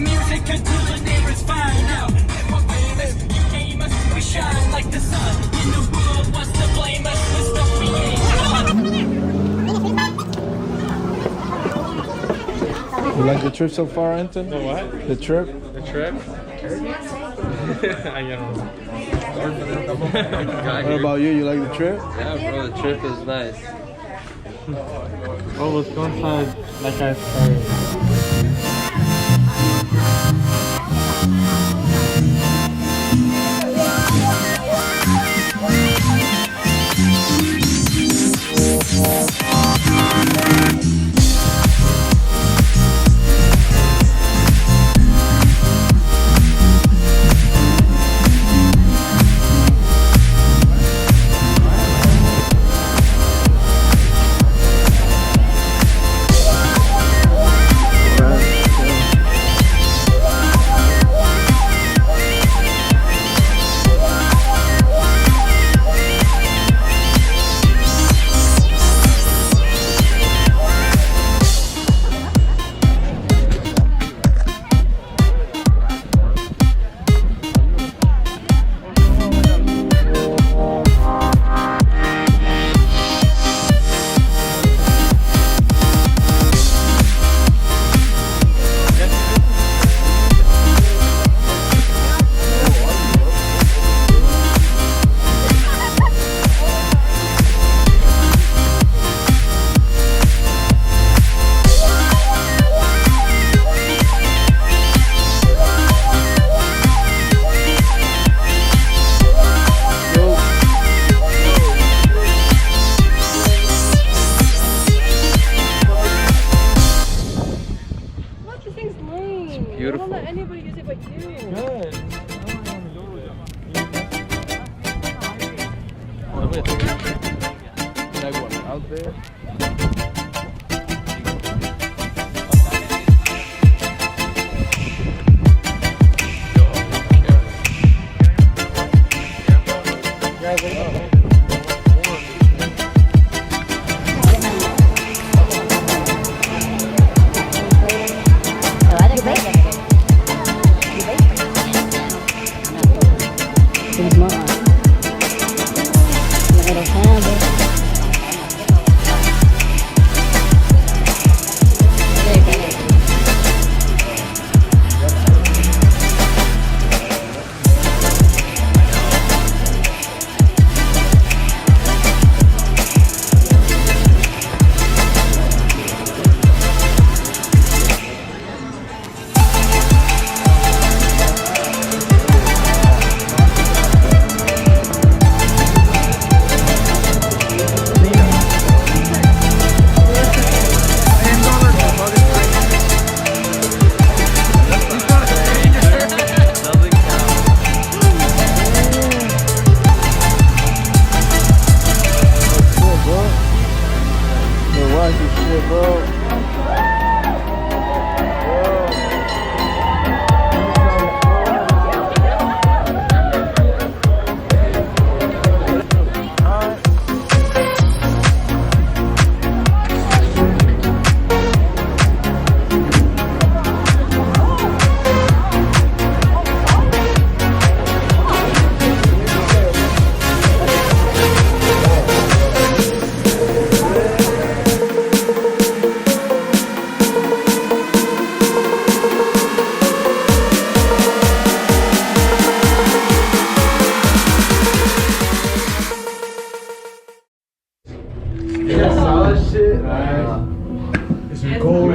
music until the neighbors find out that we're famous. You aim us, we shine like the sun. And the world wants to blame us for stuff we ain't. You like the trip so far, Anton? The what? The trip? The trip? I don't know. What about you? You like the trip? Yeah, bro, the trip is nice. Oh, let's go inside like I started. Beautiful. I don't let anybody use it but you. Good. Out there?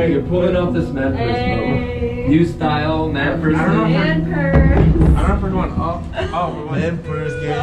You're pulling off this man purse, new style man purse. Man purse. I don't know if we're going up. Oh, we're going Man purse game.